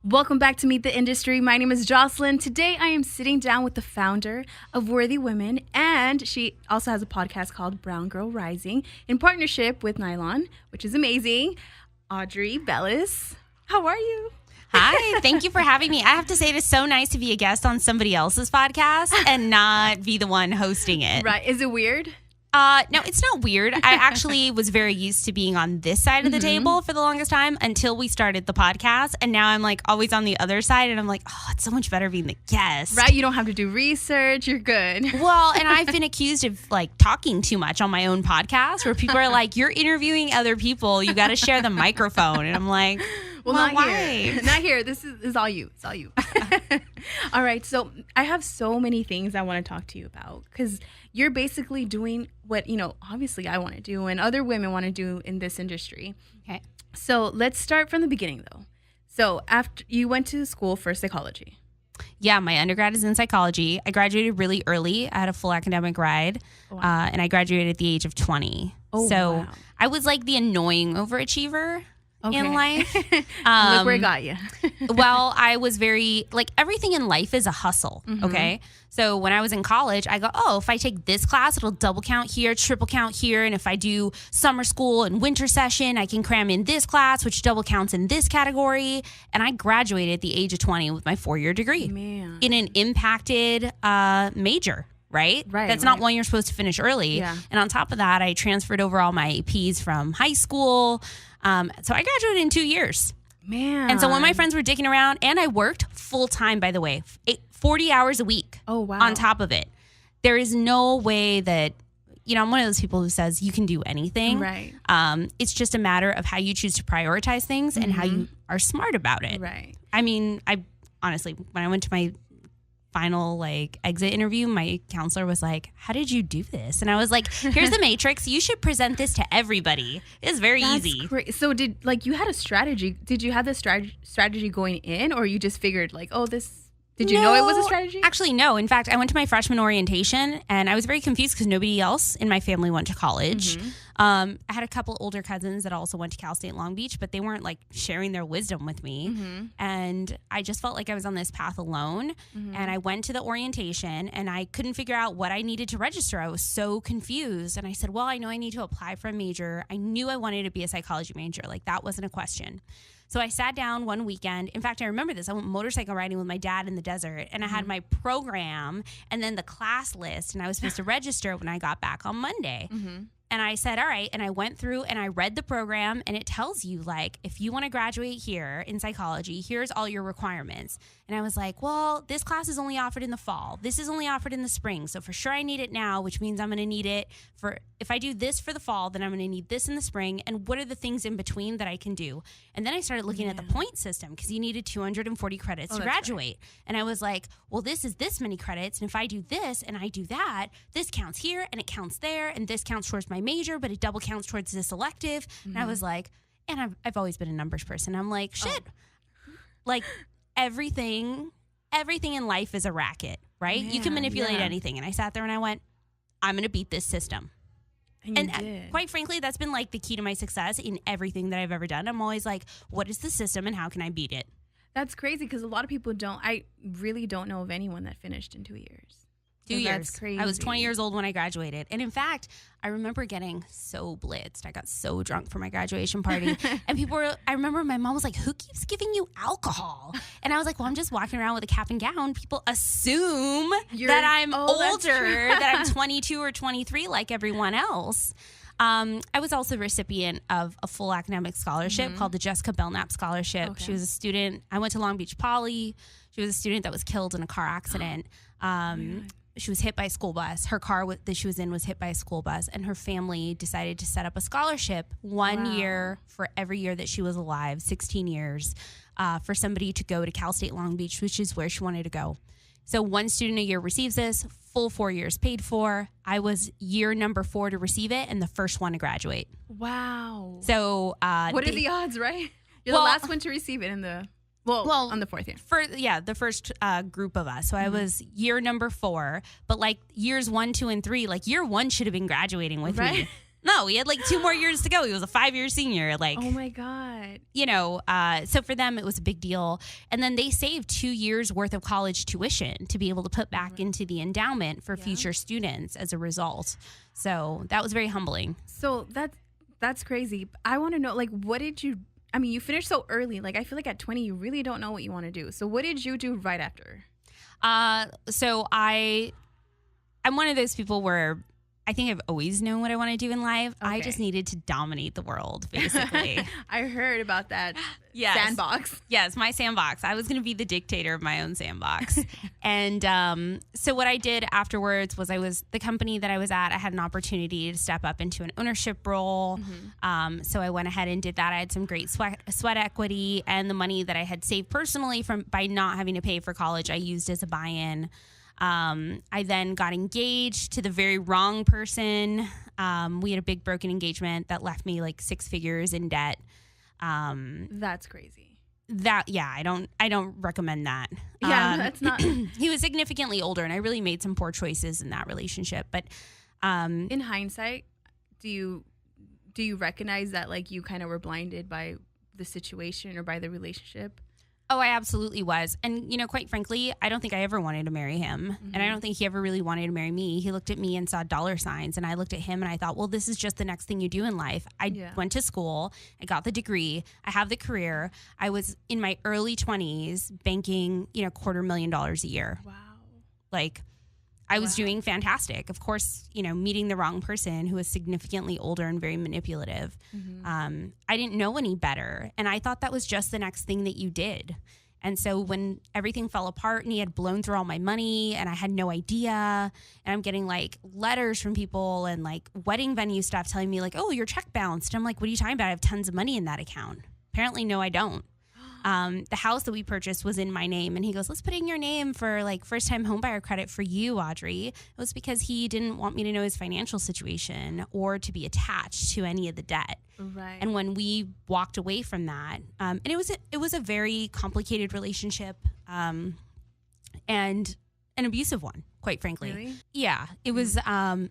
Welcome back to Meet the Industry. My name is Jocelyn. Today I am sitting down with the founder of Worthy Women, and she also has a podcast called Brown Girl Rising in partnership with Nylon, which is amazing. Audrey Bellis, how are you? Hi, thank you for having me. I have to say it is so nice to be a guest on somebody else's podcast and not be the one hosting it. Right. Is it weird? No, it's not weird. I actually was very used to being on this side of the table for the longest time until we started the podcast. And now I'm like always on the other side. And I'm like, oh, it's so much better being the guest. Right. You don't have to do research. You're good. Well, and I've been accused of like talking too much on my own podcast where people are like, you're interviewing other people. You got to share the microphone. And I'm like, well, not why? Here. Not here. This is all you. It's all you. All right. So I have so many things I want to talk to you about because you're basically doing what, obviously I want to do and other women want to do in this industry. Okay. So let's start from the beginning, though. So after you went to school for psychology. Yeah, my undergrad is in psychology. I graduated really early. I had a full academic ride, and I graduated at the age of 20. Oh, so wow. I was like the annoying overachiever in life. Look where it got you. Well, I was very, everything in life is a hustle, okay? So when I was in college, I go, if I take this class, it'll double count here, triple count here. And if I do summer school and winter session, I can cram in this class, which double counts in this category. And I graduated at the age of 20 with my 4-year degree in an impacted major. Right? That's not one you're supposed to finish early. Yeah. And on top of that, I transferred over all my APs from high school. So I graduated in 2 years. Man. And so when my friends were dicking around, and I worked full time, by the way, 40 hours a week. Oh, wow. On top of it. There is no way that, I'm one of those people who says you can do anything. Right. It's just a matter of how you choose to prioritize things and how you are smart about it. Right. I mean, I honestly, when I went to my final exit interview, my counselor was like, how did you do this? And I was like, here's the matrix. You should present this to everybody. It's very easy. So did you had a strategy? Did you have the strategy going in, or you just figured did you know it was a strategy? Actually, no. In fact, I went to my freshman orientation and I was very confused because nobody else in my family went to college. I had a couple older cousins that also went to Cal State Long Beach, but they weren't sharing their wisdom with me. And I just felt like I was on this path alone. And I went to the orientation and I couldn't figure out what I needed to register. I was so confused. And I said, well, I know I need to apply for a major. I knew I wanted to be a psychology major. That wasn't a question. So I sat down one weekend. In fact, I remember this. I went motorcycle riding with my dad in the desert, and I had my program and then the class list, and I was supposed to register when I got back on Monday. And I said, all right. And I went through and I read the program, and it tells you, if you want to graduate here in psychology, here's all your requirements. And I was like, well, this class is only offered in the fall. This is only offered in the spring. So for sure I need it now, which means I'm going to need it if I do this for the fall, then I'm going to need this in the spring. And what are the things in between that I can do? And then I started looking at the point system because you needed 240 credits to graduate. Right. And I was like, well, this is this many credits. And if I do this and I do that, this counts here and it counts there. And this counts towards my major, but it double counts towards this elective. And I was like, and I've always been a numbers person. I'm like, shit, everything in life is a racket, right? You can manipulate anything. And I sat there and I went, I'm going to beat this system. And quite frankly, that's been the key to my success in everything that I've ever done. I'm always like, what is the system and how can I beat it? That's crazy because a lot of people I really don't know of anyone that finished in 2 years. 2 years. That's crazy. I was 20 years old when I graduated. And in fact, I remember getting so blitzed. I got so drunk for my graduation party. And I remember my mom was like, who keeps giving you alcohol? And I was like, well, I'm just walking around with a cap and gown. People assume that I'm older, that I'm 22 or 23 like everyone else. I was also a recipient of a full academic scholarship called the Jessica Belknap Scholarship. Okay. She was a student. I went to Long Beach Poly. She was a student that was killed in a car accident. She was hit by a school bus. Her car that she was in was hit by a school bus, and her family decided to set up a scholarship 1 year for every year that she was alive, 16 years, for somebody to go to Cal State Long Beach, which is where she wanted to go. So one student a year receives this, full 4 years paid for. I was year number 4 to receive it and the first one to graduate. Wow. So what are the odds, right? You're the last one to receive it in the... Well, on the 4th year. The first group of us. So I was year number 4, but years 1, 2, and 3, year 1 should have been graduating with me. No, he had like 2 more years to go. He was a 5-year senior. Like, oh my God. So for them, it was a big deal. And then they saved 2 years worth of college tuition to be able to put back into the endowment for future students as a result. So that was very humbling. So that's crazy. I want to know, like, what did you, I mean, you finished so early. Like, I feel like at 20, you really don't know what you want to do. So what did you do right after? So I'm one of those people where I think I've always known what I want to do in life. Okay. I just needed to dominate the world, basically. I heard about that sandbox. Yes, my sandbox. I was going to be the dictator of my own sandbox. And so what I did afterwards was the company that I was at, I had an opportunity to step up into an ownership role. Mm-hmm. So I went ahead and did that. I had some great sweat equity, and the money that I had saved personally by not having to pay for college, I used as a buy-in. I then got engaged to the very wrong person. We had a big broken engagement that left me like 6 figures in debt. That's crazy. I don't recommend that. Yeah, that's not. He was significantly older, and I really made some poor choices in that relationship. But in hindsight, do you recognize that like you kind of were blinded by the situation or by the relationship? Oh, I absolutely was. And, quite frankly, I don't think I ever wanted to marry him. Mm-hmm. And I don't think he ever really wanted to marry me. He looked at me and saw dollar signs. And I looked at him and I thought, well, this is just the next thing you do in life. I went to school. I got the degree. I have the career. I was in my early 20s banking, $250,000 a year. Wow. Like, I was doing fantastic. Of course, meeting the wrong person who was significantly older and very manipulative. Mm-hmm. I didn't know any better. And I thought that was just the next thing that you did. And so when everything fell apart and he had blown through all my money and I had no idea, and I'm getting like letters from people and like wedding venue stuff telling me like, oh, your check bounced. I'm like, what are you talking about? I have tons of money in that account. Apparently, no, I don't. The house that we purchased was in my name, and he goes, let's put in your name for like first time homebuyer credit for you, Audrey. It was because he didn't want me to know his financial situation or to be attached to any of the debt. Right. And when we walked away from that, and it was a very complicated relationship, and an abusive one, quite frankly. Really? Yeah, it was a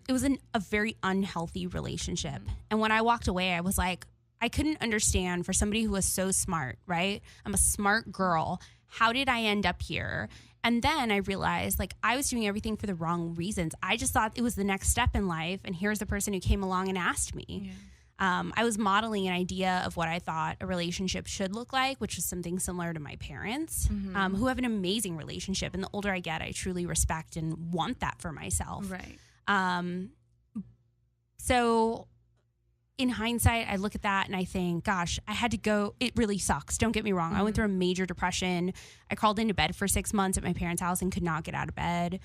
very unhealthy relationship. Mm-hmm. And when I walked away, I was like, I couldn't understand, for somebody who was so smart, right? I'm a smart girl. How did I end up here? And then I realized like I was doing everything for the wrong reasons. I just thought it was the next step in life. And here's the person who came along and asked me. Yeah. I was modeling an idea of what I thought a relationship should look like, which was something similar to my parents, mm-hmm. Who have an amazing relationship. And the older I get, I truly respect and want that for myself. Right. So in hindsight, I look at that and I think, gosh, I had to go. It really sucks. Don't get me wrong. Mm-hmm. I went through a major depression. I crawled into bed for 6 months at my parents' house and could not get out of bed.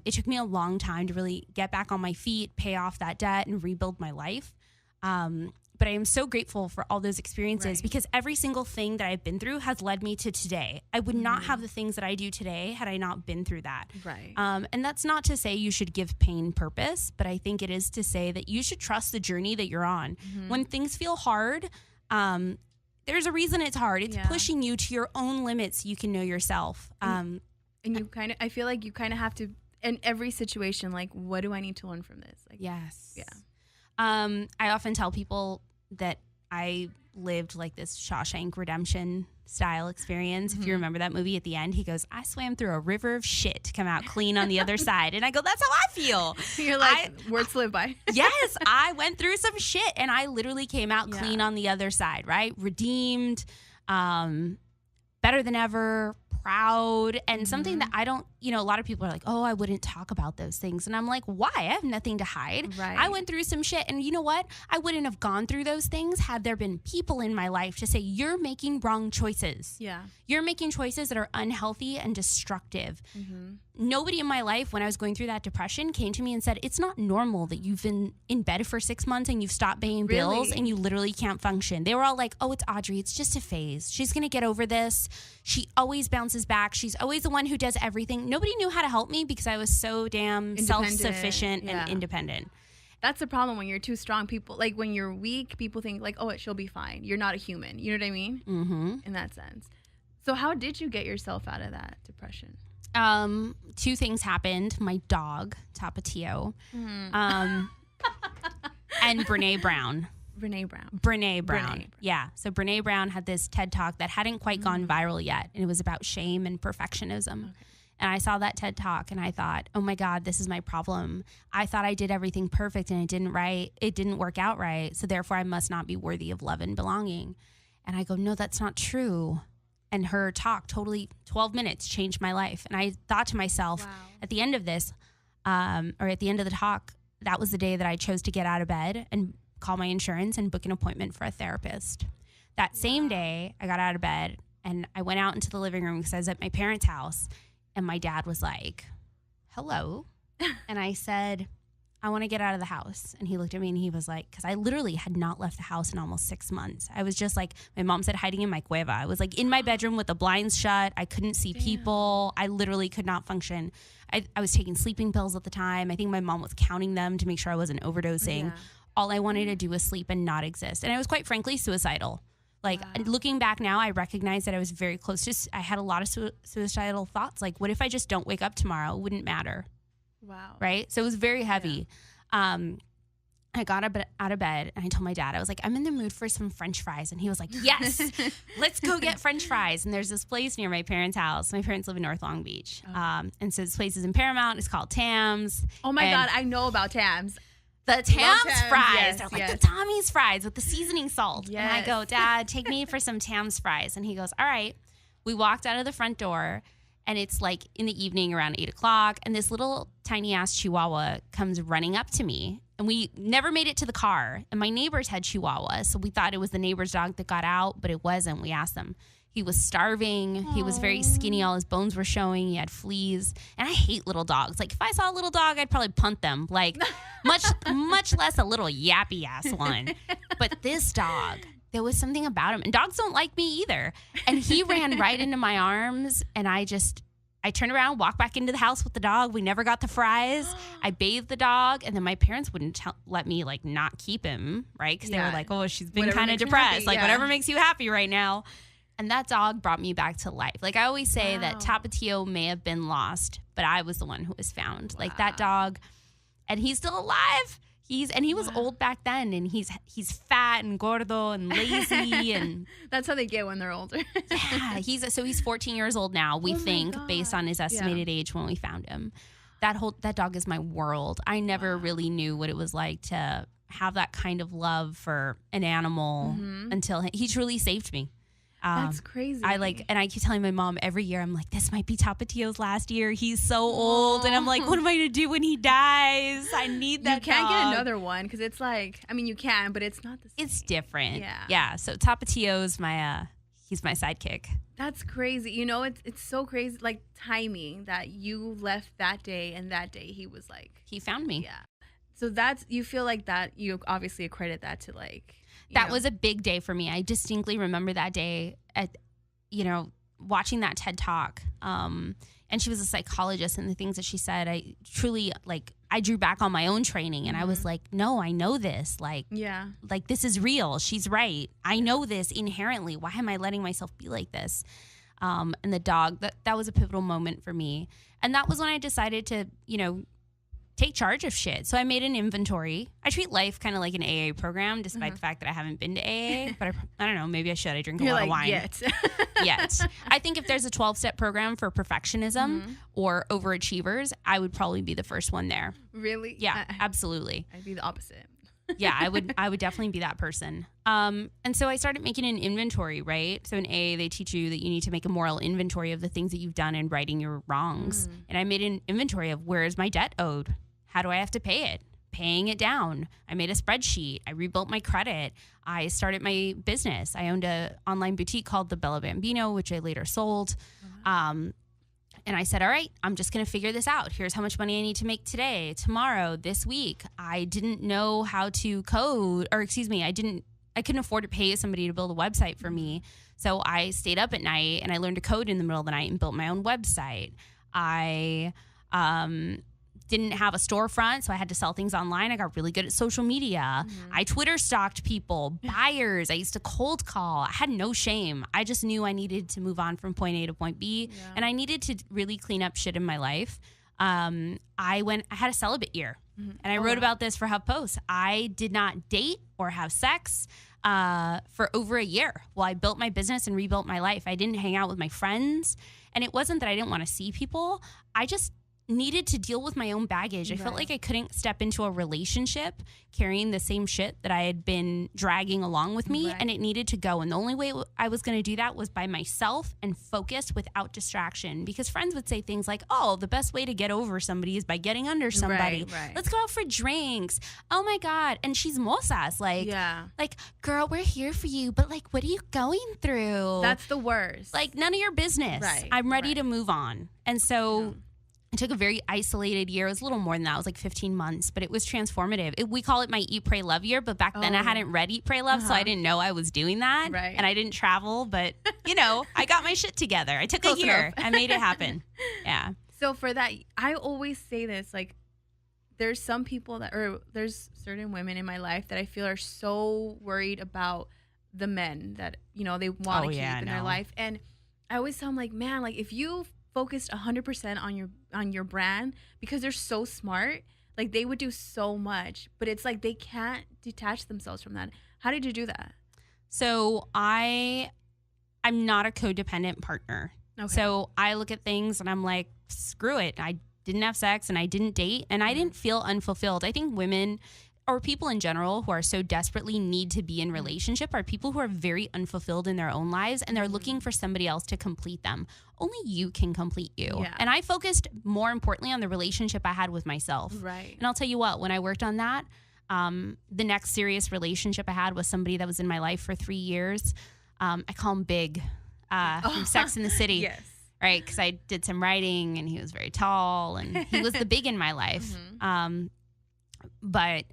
It took me a long time to really get back on my feet, pay off that debt, and rebuild my life. But I am so grateful for all those experiences because every single thing that I've been through has led me to today. I would not have the things that I do today had I not been through that. Right. And that's not to say you should give pain purpose, but I think it is to say that you should trust the journey that you're on. Mm-hmm. When things feel hard, there's a reason it's hard. It's pushing you to your own limits so you can know yourself. And you I feel like you kind of have to, in every situation, like, what do I need to learn from this? Like, yes. Yeah. I often tell people that I lived like this Shawshank Redemption style experience. Mm-hmm. If you remember that movie at the end, he goes, I swam through a river of shit to come out clean on the other side. And I go, that's how I feel. You're like, words to live by. Yes, I went through some shit and I literally came out clean on the other side, right? Redeemed, better than ever, proud, and something that I don't, a lot of people are like, oh, I wouldn't talk about those things. And I'm like, why? I have nothing to hide. Right. I went through some shit. And you know what? I wouldn't have gone through those things had there been people in my life to say, you're making wrong choices. Yeah. You're making choices that are unhealthy and destructive. Mm-hmm. Nobody in my life, when I was going through that depression, came to me and said, it's not normal that you've been in bed for 6 months and you've stopped paying bills and you literally can't function. They were all like, oh, it's Audrey. It's just a phase. She's going to get over this. She always bounces back. She's always the one who does everything. Nobody knew how to help me because I was so damn self-sufficient and independent. That's the problem when you're too strong. People, like when you're weak, people think like, oh, she'll be fine. You're not a human. You know what I mean? Mm-hmm. In that sense. So how did you get yourself out of that depression? 2 things happened. My dog, Tapatio. Mm-hmm. And Brene Brown. Brene Brown. Brene Brown. Yeah. So Brene Brown had this TED Talk that hadn't quite gone viral yet. And it was about shame and perfectionism. Okay. And I saw that TED Talk and I thought, oh my God, this is my problem. I thought I did everything perfect and it didn't work out right. So therefore I must not be worthy of love and belonging. And I go, no, that's not true. And her talk, totally 12 minutes, changed my life. And I thought to myself, at the end of this, or at the end of the talk, that was the day that I chose to get out of bed and call my insurance and book an appointment for a therapist. That same day, I got out of bed and I went out into the living room because I was at my parents' house. And my dad was like, hello. And I said, I want to get out of the house. And he looked at me and he was like, because I literally had not left the house in almost 6 months. I was just like, my mom said, hiding in my cueva. I was like in my bedroom with the blinds shut. I couldn't see people. I literally could not function. I was taking sleeping pills at the time. I think my mom was counting them to make sure I wasn't overdosing. Yeah. All I wanted to do was sleep and not exist. And I was quite frankly suicidal. Like looking back now, I recognize that I was very close to, I had a lot of suicidal thoughts. Like, what if I just don't wake up tomorrow? It wouldn't matter. Wow. Right? So it was very heavy. Yeah. I got out of bed and I told my dad, I was like, I'm in the mood for some French fries. And he was like, yes, let's go get French fries. And there's this place near my parents' house. My parents live in North Long Beach. And so this place is in Paramount. It's called Tam's. Oh my God, I know about Tam's. The Tam's fries. They're like the Tommy's fries with the seasoning salt. Yes. And I go, Dad, take me for some Tam's fries. And he goes, all right. We walked out of the front door and it's like in the evening around 8:00. And this little tiny ass Chihuahua comes running up to me. And we never made it to the car. And my neighbors had Chihuahuas. So we thought it was the neighbor's dog that got out, but it wasn't. We asked them. He was starving. Aww. He was very skinny. All his bones were showing. He had fleas. And I hate little dogs. Like, if I saw a little dog, I'd probably punt them. Like, much less a little yappy-ass one. But this dog, there was something about him. And dogs don't like me either. And he ran right into my arms. And I turned around, walked back into the house with the dog. We never got the fries. I bathed the dog. And then my parents wouldn't let me, like, not keep him, right? Because they were like, oh, she's been kind of depressed. Like, whatever makes you happy right now. And that dog brought me back to life. Like, I always say that Tapatio may have been lost, but I was the one who was found. Like, that dog, and he's still alive. He was old back then, and he's fat and gordo and lazy, and that's how they get when they're older. Yeah, he's 14 years old now. We think based on his estimated age when we found him. That dog is my world. I never really knew what it was like to have that kind of love for an animal until he truly saved me. That's crazy. And I keep telling my mom every year, I'm like, this might be Tapatio's last year. He's so old. And I'm like, what am I going to do when he dies? I need that You can't dog. get another one because it's like, I mean, you can, but it's not the same. It's different. Yeah. So Tapatio's he's my sidekick. That's crazy. You know, it's so crazy, like timing that you left that day and that day he was like. He found me. Yeah. So you feel like that, you obviously accredit that to like. That was a big day for me. I distinctly remember that day watching that TED Talk. And she was a psychologist, and the things that she said, I truly, like, I drew back on my own training, and I was like, no, I know this. Like, like, this is real. She's right. I know this inherently. Why am I letting myself be like this? And the dog, that was a pivotal moment for me. And that was when I decided to, take charge of shit. So I made an inventory. I treat life kind of like an AA program, despite the fact that I haven't been to AA. But I don't know. Maybe I should. I drink a lot of wine. Yet. I think if there's a 12-step program for perfectionism or overachievers, I would probably be the first one there. Really? Yeah, absolutely. I'd be the opposite. Yeah, I would definitely be that person. And so I started making an inventory, right? So in AA, they teach you that you need to make a moral inventory of the things that you've done and righting your wrongs. And I made an inventory of where is my debt owed? How do I have to pay it? Paying it down. I made a spreadsheet. I rebuilt my credit. I started my business. I owned an online boutique called the Bella Bambino, which I later sold. And I said, all right, I'm just going to figure this out. Here's how much money I need to make today, tomorrow, this week. I didn't know how to code, I couldn't afford to pay somebody to build a website for me. So I stayed up at night and I learned to code in the middle of the night and built my own website. I didn't have a storefront, so I had to sell things online. I got really good at social media. I Twitter stalked people, buyers. I used to cold call. I had no shame. I just knew I needed to move on from point A to point B, and I needed to really clean up shit in my life. I had a celibate year And I wrote about this for HuffPost. I did not date or have sex for over a year while I built my business and rebuilt my life. I didn't hang out with my friends. And it wasn't that I didn't want to see people. I just needed to deal with my own baggage. I felt like I couldn't step into a relationship carrying the same shit that I had been dragging along with me, and it needed to go. And the only way I was going to do that was by myself and focused without distraction, because friends would say things like, oh, the best way to get over somebody is by getting under somebody. Let's go out for drinks. Oh my God. And chismosas. Like, girl, we're here for you, but like, what are you going through? That's the worst. Like, none of your business. I'm ready to move on. And so I took a very isolated year. It was a little more than that. It was like 15 months, but it was transformative. We call it my Eat, Pray, Love year, but back then I hadn't read Eat, Pray, Love, so I didn't know I was doing that. And I didn't travel, but, you know, I got my shit together. I took a year. I made it happen. Yeah. So for that, I always say this, like, there's some people there's certain women in my life that I feel are so worried about the men that, you know, they want to keep in their life. And I always tell them, like, man, like, if you focused 100% on your brand, because they're so smart, like, they would do so much, but it's like they can't detach themselves from that. How did you do that? So I'm not a codependent partner. So I look at things and I'm like, screw it. I didn't have sex and I didn't date and I didn't feel unfulfilled. I think women or people in general who are so desperately need to be in relationship are people who are very unfulfilled in their own lives, and they're looking for somebody else to complete them. Only you can complete you. And I focused more importantly on the relationship I had with myself. And I'll tell you what, when I worked on that, the next serious relationship I had was somebody that was in my life for 3 years. I call him Big from Sex and the City. Right, because I did some writing and he was very tall and he was the big in my life. But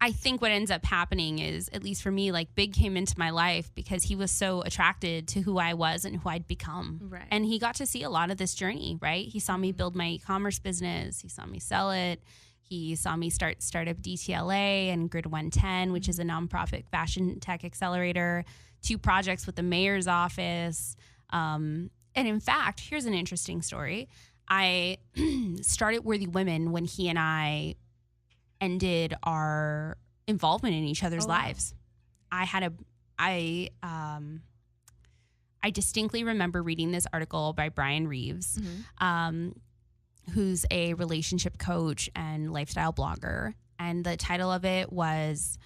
I think what ends up happening is, at least for me, like, Big came into my life because he was so attracted to who I was and who I'd become. And he got to see a lot of this journey, right? He saw me build my e-commerce business. He saw me sell it. He saw me start up DTLA and Grid 110, which is a nonprofit fashion tech accelerator, 2 projects with the mayor's office. And in fact, here's an interesting story. I started Worthy Women when he and I ended our involvement in each other's lives. I distinctly remember reading this article by Brian Reeves, who's a relationship coach and lifestyle blogger. And the title of it was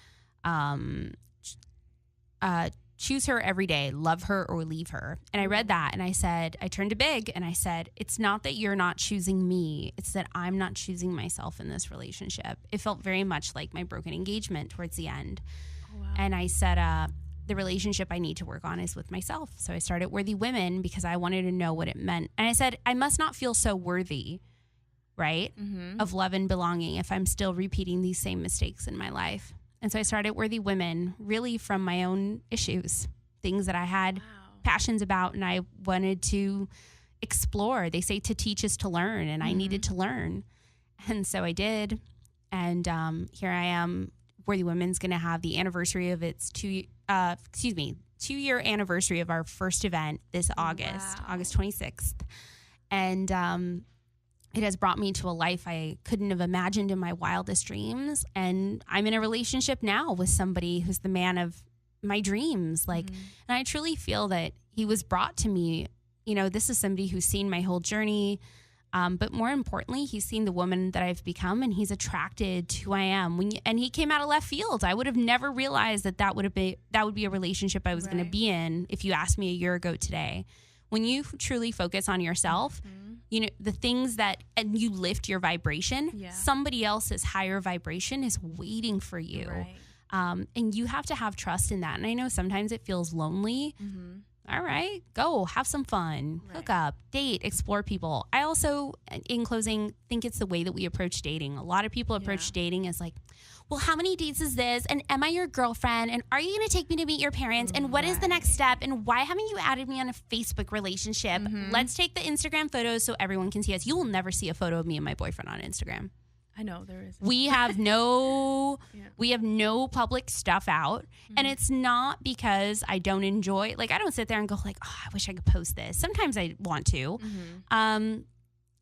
Choose Her Every Day, Love Her or Leave Her. And I read that and I turned to Big and I said, it's not that you're not choosing me, it's that I'm not choosing myself in this relationship. It felt very much like my broken engagement towards the end. And I said, the relationship I need to work on is with myself. So I started Worthy Women because I wanted to know what it meant. And I said, I must not feel so worthy, right, of love and belonging if I'm still repeating these same mistakes in my life. And so I started Worthy Women really from my own issues, things that I had passions about and I wanted to explore. They say to teach is to learn, and I needed to learn. And so I did. And here I am. Worthy Women's going to have the anniversary of its 2-year anniversary of our first event this August 26th. And it has brought me to a life I couldn't have imagined in my wildest dreams. And I'm in a relationship now with somebody who's the man of my dreams. And I truly feel that he was brought to me. You know, this is somebody who's seen my whole journey. But more importantly, he's seen the woman that I've become, and he's attracted to who I am. And he came out of left field. I would have never realized that would be a relationship I was going to be in if you asked me a year ago today. When you truly focus on yourself, you know, the things and you lift your vibration, somebody else's higher vibration is waiting for you. And you have to have trust in that. And I know sometimes it feels lonely. All right, go have some fun, hook up, date, explore people. I also, in closing, think it's the way that we approach dating. A lot of people approach dating as like, well, how many dates is this? And am I your girlfriend? And are you going to take me to meet your parents? And what is the next step? And why haven't you added me on a Facebook relationship? Let's take the Instagram photos so everyone can see us. You will never see a photo of me and my boyfriend on Instagram. I know there is. We have no public stuff out. And it's not because I don't enjoy, like, I don't sit there and go like, oh, I wish I could post this. Sometimes I want to.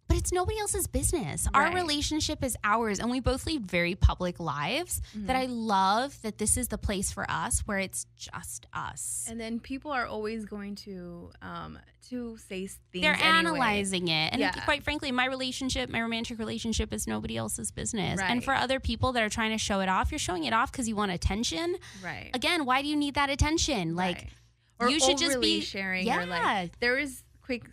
But it's nobody else's business. Right. Our relationship is ours, and we both lead very public lives that I love that this is the place for us where it's just us. And then people are always going to say things. They're anyway. analyzing it. And quite frankly, my romantic relationship is nobody else's business. Right. And for other people that are trying to show it off, you're showing it off because you want attention. Right. Again, why do you need that attention? Like, or you should just be sharing. Yeah. Or like, there is quick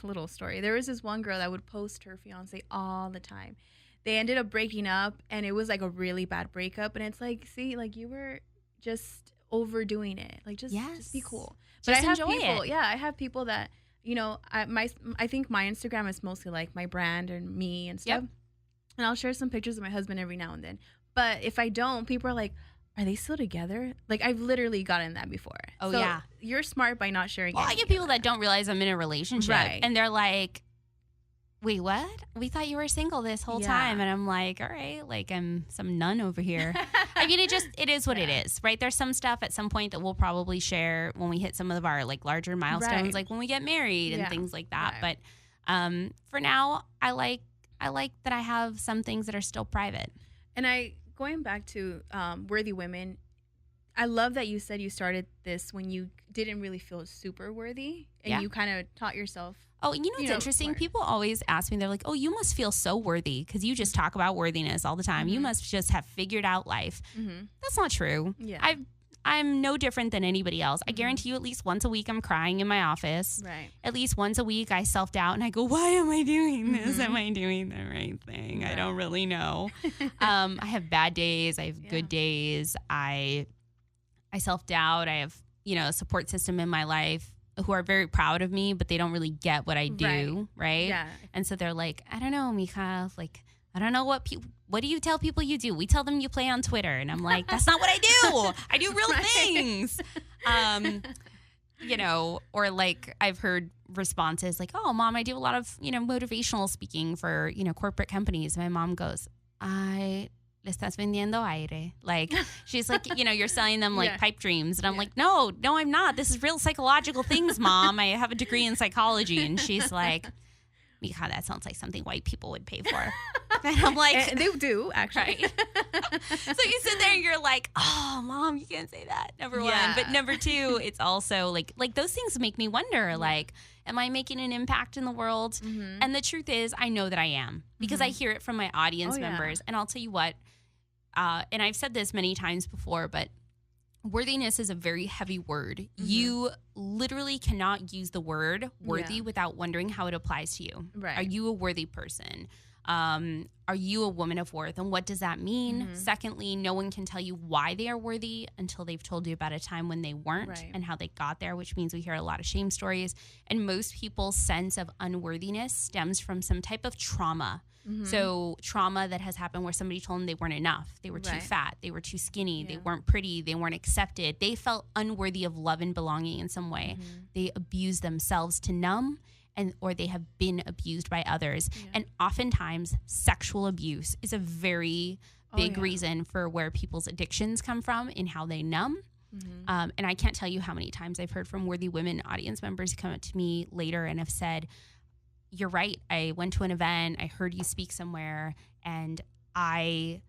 little story. There was this one girl that would post her fiance all the time. They ended up breaking up, and it was like a really bad breakup. And it's like, see, like you were just overdoing it. Like just be cool. But Just I have enjoy people. it. Yeah, I have people that I think my Instagram is mostly like my brand and me and stuff. Yep. And I'll share some pictures of my husband every now and then. But if I don't, people are like, are they still together? Like, I've literally gotten that before. Oh, so yeah. You're smart by not sharing Well, I get people that don't realize I'm in a relationship. Right. And they're like, wait, what? We thought you were single this whole time. And I'm like, all right, like I'm some nun over here. I mean, it is what it is, right? There's some stuff at some point that we'll probably share when we hit some of our like larger milestones, like when we get married and things like that. Right. But for now, I like that I have some things that are still private. And going back to worthy women, I love that you said you started this when you didn't really feel super worthy, and you kind of taught yourself. Oh, you know what's interesting? Smart. People always ask me, they're like, oh, you must feel so worthy because you just talk about worthiness all the time. You must just have figured out life. That's not true. Yeah. I'm no different than anybody else. I guarantee you at least once a week I'm crying in my office. Right. At least once a week I self-doubt and I go, why am I doing this? Am I doing the right thing? Right. I don't really know. I have bad days. I have good days. I self-doubt. I have, a support system in my life who are very proud of me, but they don't really get what I do, right? Yeah. And so they're like, I don't know, Mija, like, I don't know what do you tell people you do? We tell them you play on Twitter. And I'm like, that's not what I do. I do real things. Or like I've heard responses like, oh, Mom, I do a lot of, motivational speaking for, corporate companies. My mom goes, le estás vendiendo aire. Like, she's like, you're selling them like pipe dreams. And I'm like, no, I'm not. This is real psychological things, Mom. I have a degree in psychology. And she's like, Mija, that sounds like something white people would pay for. And I'm like, and they do, actually. Right. So you sit there and you're like, oh, Mom, you can't say that. Number one. But number two, it's also like those things make me wonder, like, am I making an impact in the world? And the truth is, I know that I am because I hear it from my audience members. And I'll tell you what, and I've said this many times before, but worthiness is a very heavy word. You literally cannot use the word worthy without wondering how it applies to you. Right. Are you a worthy person? Are you a woman of worth? And what does that mean? Secondly, no one can tell you why they are worthy until they've told you about a time when they weren't and how they got there, which means we hear a lot of shame stories. And most people's sense of unworthiness stems from some type of trauma. So trauma that has happened where somebody told them they weren't enough. They were too fat. They were too skinny. They weren't pretty. They weren't accepted. They felt unworthy of love and belonging in some way. They abused themselves to numb, or they have been abused by others. And oftentimes sexual abuse is a very big reason for where people's addictions come from in how they numb. And I can't tell you how many times I've heard from worthy women audience members who come up to me later and have said, you're right. I went to an event. I heard you speak somewhere, and I've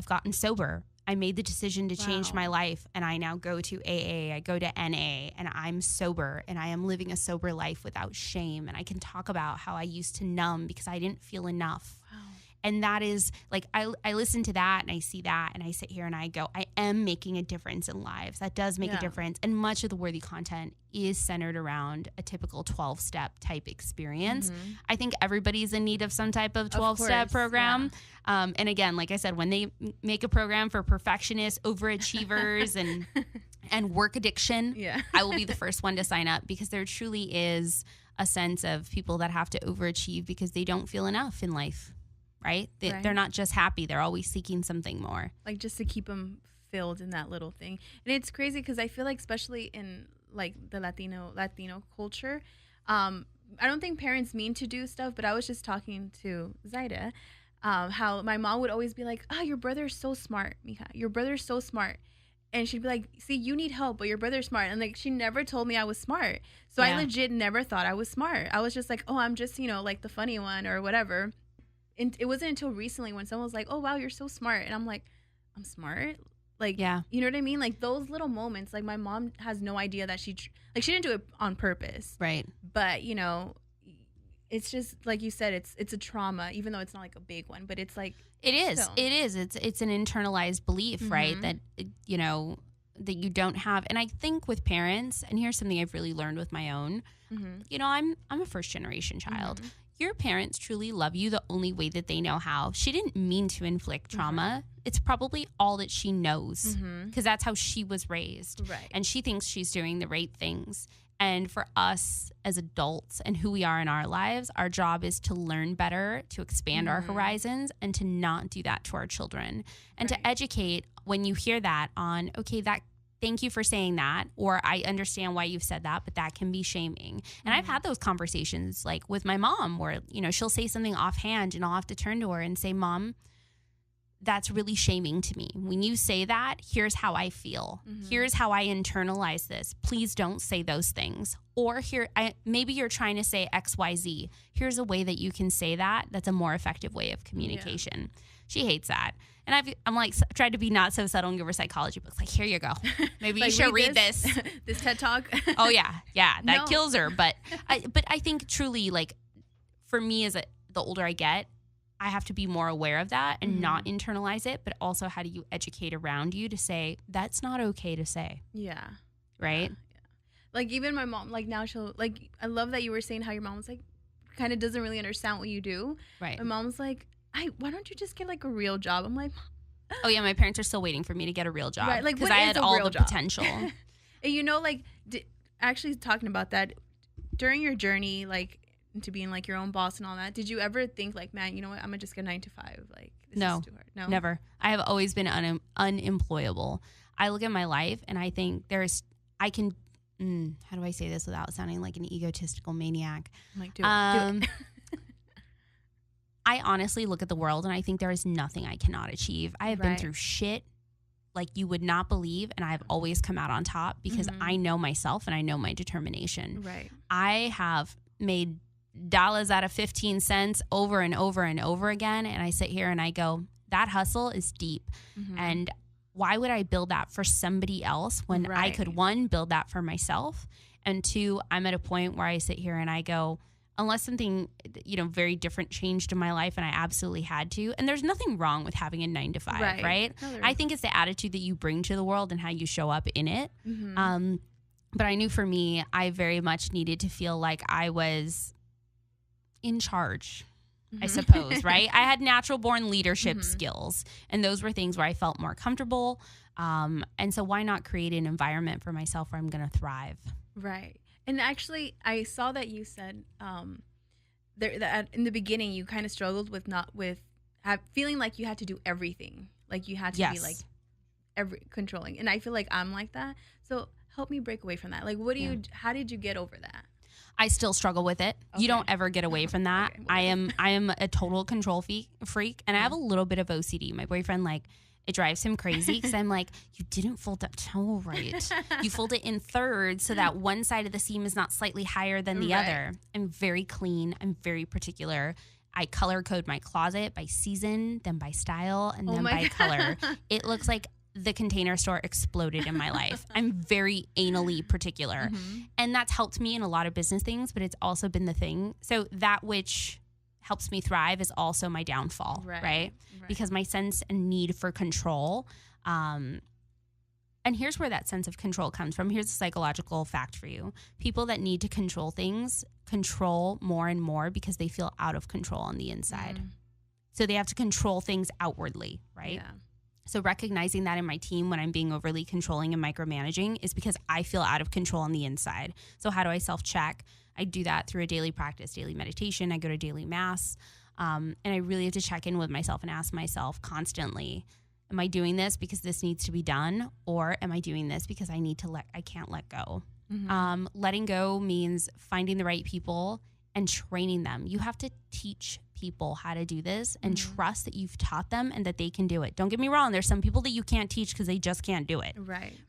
gotten sober. I made the decision to change my life, and I now go to AA. I go to NA, and I'm sober, and I am living a sober life without shame. And I can talk about how I used to numb because I didn't feel enough. Wow. And that is like, I listen to that and I see that and I sit here and I go, I am making a difference in lives. That does make a difference. And much of the worthy content is centered around a typical 12-step type experience. I think everybody's in need of some type of 12-step program. And again, like I said, when they make a program for perfectionists, overachievers, and work addiction, I will be the first one to sign up because there truly is a sense of people that have to overachieve because they don't feel enough in life. Right? They're not just happy. They're always seeking something more. Like just to keep them filled in that little thing. And it's crazy because I feel like especially in like the Latino culture, I don't think parents mean to do stuff, but I was just talking to Zaida, how my mom would always be like, your brother's so smart, Mija. Your brother's so smart. and she'd be like, see, you need help, but your brother's smart. And like, she never told me I was smart. So I legit never thought I was smart. I was just like, oh, I'm just, like the funny one or whatever. And it wasn't until recently when someone was like, oh, wow, you're so smart. And I'm like, I'm smart? Like, you know what I mean? Like those little moments, like my mom has no idea that she didn't do it on purpose. Right. But, it's just like you said, it's a trauma, even though it's not like a big one, but it's like it is. It's an internalized belief, right? That that you don't have. And I think with parents, and here's something I've really learned with my own. I'm a first generation child. Your parents truly love you the only way that they know how. She didn't mean to inflict trauma. It's probably all that she knows because that's how she was raised. Right. And she thinks she's doing the right things. And for us as adults and who we are in our lives, our job is to learn better, to expand our horizons, and to not do that to our children. And to educate when you hear that on, okay, thank you for saying that, or I understand why you've said that, but that can be shaming. And I've had those conversations like with my mom where, she'll say something offhand and I'll have to turn to her and say, Mom, that's really shaming to me. When you say that, here's how I feel. Here's how I internalize this. Please don't say those things. Or maybe you're trying to say X, Y, Z. Here's a way that you can say that. That's a more effective way of communication. Yeah. She hates that. And I'm like, tried to be not so subtle and give her psychology books. Like, here you go. Maybe you should read this. This TED Talk. Oh, yeah. Yeah. That kills her. But I think truly, like, for me, the older I get, I have to be more aware of that and not internalize it, but also how do you educate around you to say, that's not okay to say. Yeah. Right? Yeah. Like, even my mom, like, now she'll, like, I love that you were saying how your mom was, like, kind of doesn't really understand what you do. Right. My mom's like, why don't you just get, like, a real job? I'm like, oh, yeah, my parents are still waiting for me to get a real job. Right, like, because I had all the potential. And, like, actually talking about that, during your journey, like, to being like your own boss and all that, did you ever think like, man, you know what, I'm gonna just get 9 to 5? Like, this is too hard. No, never. I have always been unemployable. I look at my life and I think how do I say this without sounding like an egotistical maniac? Like, do it. I honestly look at the world and I think there is nothing I cannot achieve. I have been through shit like you would not believe, and I've always come out on top because I know myself and I know my determination. Right. I have made dollars out of 15 cents over and over and over again. And I sit here and I go, that hustle is deep. And why would I build that for somebody else when I could, one, build that for myself, and two, I'm at a point where I sit here and I go, unless something, very different changed in my life and I absolutely had to. And there's nothing wrong with having a 9 to 5, right? No, I think it's the attitude that you bring to the world and how you show up in it. But I knew for me, I very much needed to feel like I was in charge, I suppose, right? I had natural born leadership skills, and those were things where I felt more comfortable. And so why not create an environment for myself where I'm going to thrive? Right. And actually, I saw that you said that in the beginning, you kind of struggled with feeling like you had to do everything. Like you had to be like controlling. And I feel like I'm like that. So help me break away from that. Like, how did you get over that? I still struggle with it. Okay. You don't ever get away from that. Okay, I am a total control freak, and I have a little bit of OCD. My boyfriend, like, it drives him crazy because I'm like, you didn't fold that towel right. You fold it in thirds so that one side of the seam is not slightly higher than the other. I'm very clean. I'm very particular. I color code my closet by season, then by style, and then by color. It looks like the Container Store exploded in my life. I'm very anally particular. And that's helped me in a lot of business things, but it's also been the thing. So that which helps me thrive is also my downfall, right? Because my sense and need for control. And here's where that sense of control comes from. Here's a psychological fact for you. People that need to control things control more and more because they feel out of control on the inside. So they have to control things outwardly, right? Yeah. So recognizing that in my team when I'm being overly controlling and micromanaging is because I feel out of control on the inside. So how do I self-check? I do that through a daily practice, daily meditation. I go to daily mass. And I really have to check in with myself and ask myself constantly, am I doing this because this needs to be done? Or am I doing this because I can't let go? Letting go means finding the right people and training them. You have to teach people how to do this and trust that you've taught them and that they can do it. Don't get me wrong. There's some people that you can't teach because they just can't do it.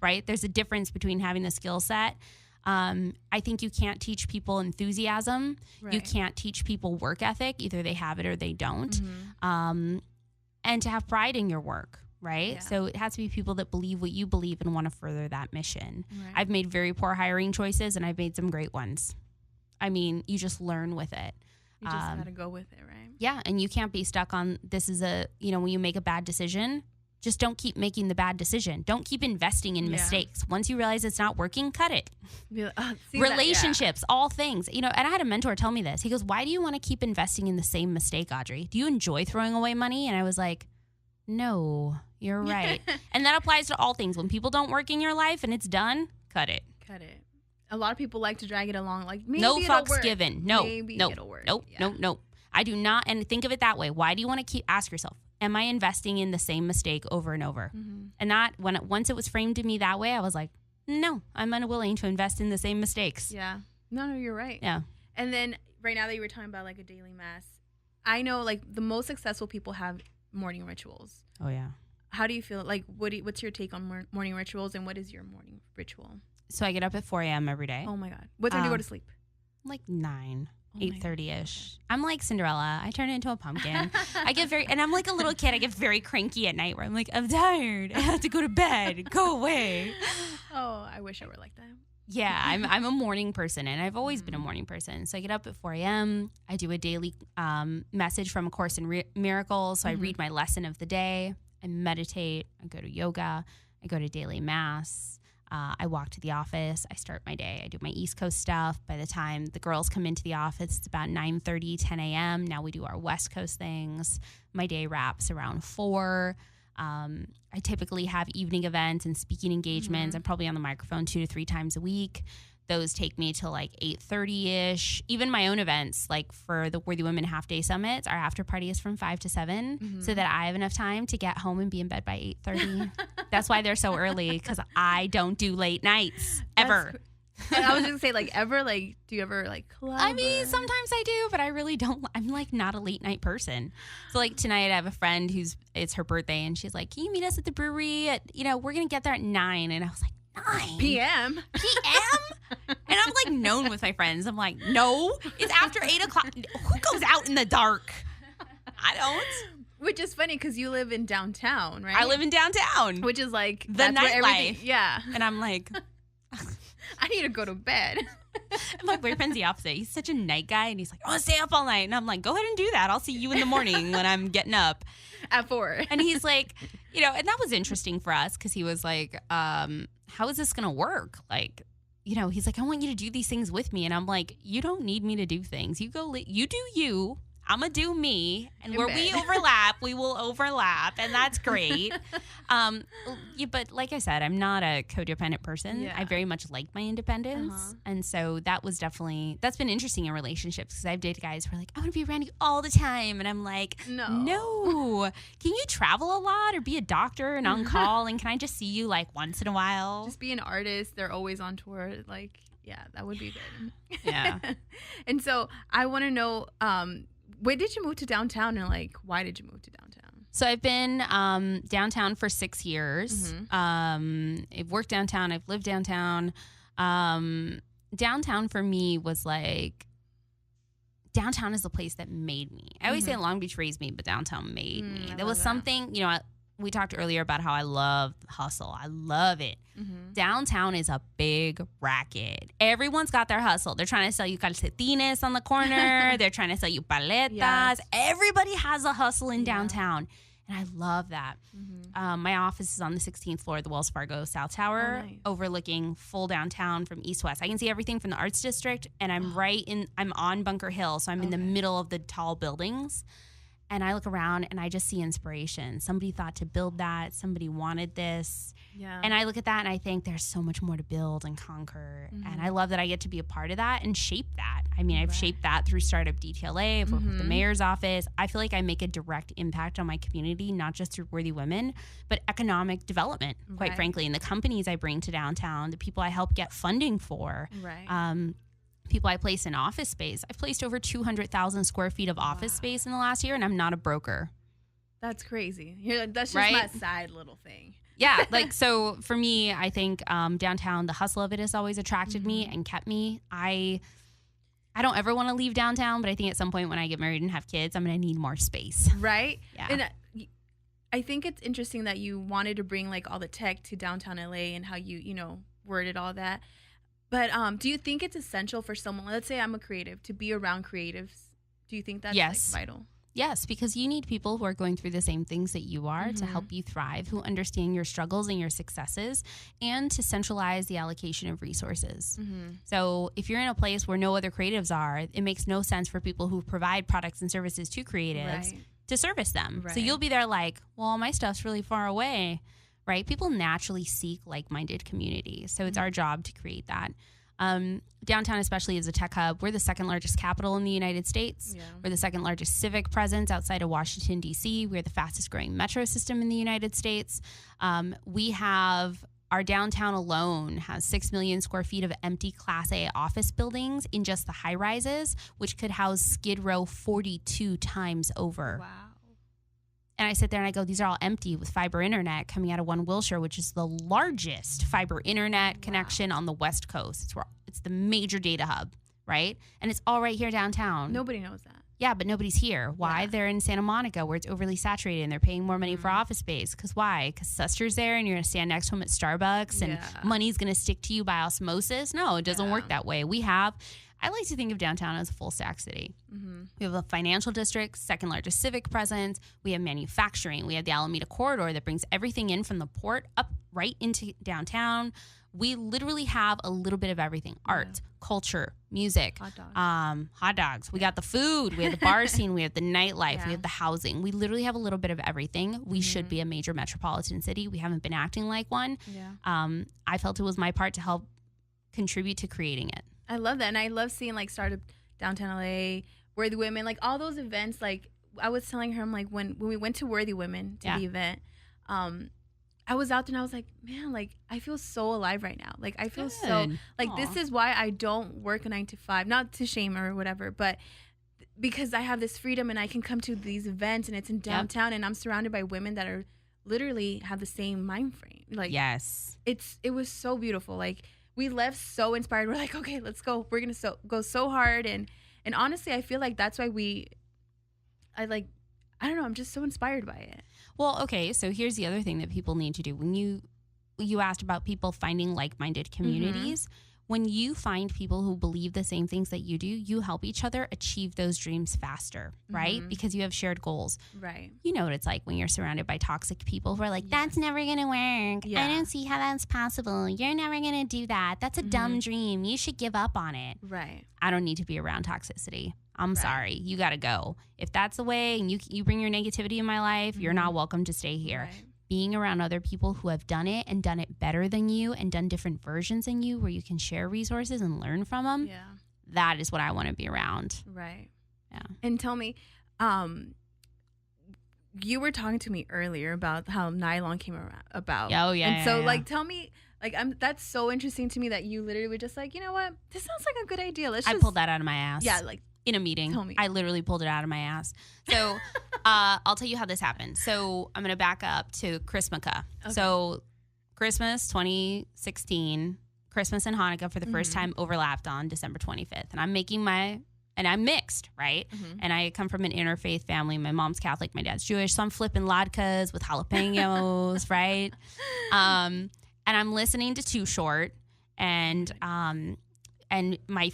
Right? There's a difference between having the skill set. I think you can't teach people enthusiasm. You can't teach people work ethic. Either they have it or they don't. And to have pride in your work. Right? Yeah. So it has to be people that believe what you believe and want to further that mission. I've made very poor hiring choices and I've made some great ones. I mean, you just learn with it. You just got to go with it, right? Yeah. And you can't be stuck on this is when you make a bad decision, just don't keep making the bad decision. Don't keep investing in mistakes. Once you realize it's not working, cut it. Relationships, all things. And I had a mentor tell me this. He goes, why do you want to keep investing in the same mistake, Audrey? Do you enjoy throwing away money? And I was like, no, you're right. And that applies to all things. When people don't work in your life and it's done, cut it. A lot of people like to drag it along. Like, maybe no it'll fucks work. given. Maybe no, it'll work. Nope. I do not. And think of it that way. Why do you want to ask yourself, am I investing in the same mistake over and over? And once it was framed to me that way, I was like, no, I'm unwilling to invest in the same mistakes. Yeah. No, you're right. Yeah. And then right now that you were talking about like a daily mass, I know like the most successful people have morning rituals. Oh, yeah. How do you feel? Like, what's your take on morning rituals, and what is your morning ritual? So I get up at 4 a.m. every day. Oh, my God. What time do you go to sleep? Like 9. 8:30ish. I'm like Cinderella. I turn into a pumpkin. And I'm like a little kid. I get very cranky at night where I'm like, I'm tired. I have to go to bed. Go away. Oh, I wish I were like that. Yeah, I'm a morning person, and I've always been a morning person. So I get up at 4 a.m. I do a daily message from A Course in Miracles. So I read my lesson of the day. I meditate. I go to yoga. I go to daily mass. I walk to the office. I start my day. I do my East Coast stuff. By the time the girls come into the office, it's about 9:30, 10 a.m. Now we do our West Coast things. My day wraps around 4. I typically have evening events and speaking engagements. I'm probably on the microphone 2 to 3 times a week. Those take me till like 8:30-ish. Even my own events, like for the Worthy Women Half Day Summits, our after party is from 5 to 7 so that I have enough time to get home and be in bed by 8:30. That's why they're so early, because I don't do late nights ever. And I was just gonna say, like, ever, like, do you ever like club? I mean, sometimes I do, but I really don't. I'm like not a late night person. So like tonight, I have a friend it's her birthday, and she's like, "Can you meet us at the brewery? We're gonna get there at 9." And I was like, 9 p.m. And I'm like known with my friends. I'm like, no, it's after 8 o'clock. Who goes out in the dark? I don't. Which is funny because you live in downtown, right? I live in downtown, which is like the nightlife. Yeah, and I'm like, I need to go to bed. And my boyfriend's the opposite. He's such a night guy, and he's like, I want to stay up all night. And I'm like, go ahead and do that. I'll see you in the morning when I'm getting up at 4. And he's like, and that was interesting for us because he was like, how is this going to work? Like, he's like, I want you to do these things with me. And I'm like, you don't need me to do things. You go, you do you. I'm going to do me. And where we overlap, we will overlap. And that's great. But like I said, I'm not a codependent person. Yeah. I very much like my independence. And so that's been interesting in relationships because I've dated guys who are like, I want to be around you all the time. And I'm like, no. Can you travel a lot or be a doctor and on call? And can I just see you like once in a while? Just be an artist. They're always on tour. Like, yeah, that would be good. Yeah. And so I want to know, when did you move to downtown, and like, why did you move to downtown? So I've been downtown for 6 years. I've worked downtown. I've lived downtown. Downtown for me was like, downtown is the place that made me. I always say Long Beach raised me, but downtown made me. There was something, we talked earlier about how I love hustle. I love it. Downtown is a big racket. Everyone's got their hustle. They're trying to sell you calcetines on the corner. They're trying to sell you paletas. Yes. Everybody has a hustle in downtown. And I love that. My office is on the 16th floor of the Wells Fargo South Tower, overlooking full downtown from east west. I can see everything from the Arts District, and I'm on Bunker Hill, so I'm in the middle of the tall buildings. And I look around and I just see inspiration. Somebody thought to build that. Somebody wanted this. Yeah. And I look at that and I think there's so much more to build and conquer. And I love that I get to be a part of that and shape that. I mean, I've shaped that through Startup DTLA. I've worked with the mayor's office. I feel like I make a direct impact on my community, not just through Worthy Women, but economic development, quite frankly. And the companies I bring to downtown, the people I help get funding for. people I place in office space. I've placed over 200,000 square feet of office space in the last year, and I'm not a broker. That's crazy. That's just Right? my side little thing. Yeah, like, so for me, I think downtown, the hustle of it has always attracted me and kept me. I don't ever want to leave downtown, but I think at some point when I get married and have kids, I'm going to need more space. Right? Yeah. And I think it's interesting that you wanted to bring like all the tech to downtown LA and how you worded all that. But do you think it's essential for someone, let's say I'm a creative, to be around creatives? Do you think that's like vital? Yes, because you need people who are going through the same things that you are to help you thrive, who understand your struggles and your successes, and to centralize the allocation of resources. So if you're in a place where no other creatives are, it makes no sense for people who provide products and services to creatives to service them. So you'll be there like, well, my stuff's really far away, right? People naturally seek like-minded communities. So it's our job to create that. Downtown, especially as a tech hub, we're the second largest capital in the United States. We're the second largest civic presence outside of Washington, D.C. We're the fastest growing metro system in the United States. We have, our downtown alone has 6 million square feet of empty Class A office buildings in just the high rises, which could house Skid Row 42 times over. Wow. And I sit there and I go, these are all empty with fiber internet coming out of One Wilshire, which is the largest fiber internet connection on the West Coast. It's the major data hub, right? And it's all right here downtown. Nobody knows that. Yeah, but nobody's here. Why? Yeah. They're in Santa Monica where it's overly saturated and they're paying more money for office space. Because why? Because Suster's there and you're going to stand next to him at Starbucks and money's going to stick to you by osmosis. No, it doesn't work that way. I like to think of downtown as a full stack city. We have a financial district, second largest civic presence. We have manufacturing. We have the Alameda Corridor that brings everything in from the port up right into downtown. We literally have a little bit of everything: art, culture, music, hot dogs. We got the food. We have the bar scene. We have the nightlife. We have the housing. We literally have a little bit of everything. We should be a major metropolitan city. We haven't been acting like one. I felt it was my part to help contribute to creating it. I love that. And I love seeing like Startup Downtown LA, Worthy Women, like all those events. Like I was telling her, I'm like, when we went to Worthy Women to the event, I was out there and I was like, man, like I feel so alive right now. Like I feel so like this is why I don't work a 9 to 5, not to shame or whatever, but because I have this freedom and I can come to these events and it's in downtown and I'm surrounded by women that are literally have the same mind frame. Like it was so beautiful. Like we left so inspired. We're like, okay, let's go. We're going to go so hard. And honestly, I feel like that's why I don't know, I'm just so inspired by it. Well, okay, so here's the other thing that people need to do. When you asked about people finding like-minded communities, when you find people who believe the same things that you do, you help each other achieve those dreams faster, right? Because you have shared goals. Right. You know what it's like when you're surrounded by toxic people who are like, that's never going to work. I don't see how that's possible. You're never going to do that. That's a dumb dream. You should give up on it. Right. I don't need to be around toxicity. I'm sorry. You got to go. If that's the way and you bring your negativity in my life, you're not welcome to stay here. Right. Being around other people who have done it and done it better than you and done different versions than you where you can share resources and learn from them, that is what I want to be around. Right. Yeah. And tell me, you were talking to me earlier about how Nylon came about. Oh, yeah. And so, like, tell me, like, that's so interesting to me that you literally were just like, you know what? This sounds like a good idea. I pulled that out of my ass. Yeah, like. In a meeting. Tell me. I literally pulled it out of my ass. So I'll tell you how this happened. So I'm going to back up to Christmaka. Okay. So Christmas 2016, Christmas and Hanukkah for the first time overlapped on December 25th. And I'm making and I'm mixed, right? And I come from an interfaith family. My mom's Catholic, my dad's Jewish. So I'm flipping latkes with jalapenos, right? And I'm listening to Too Short and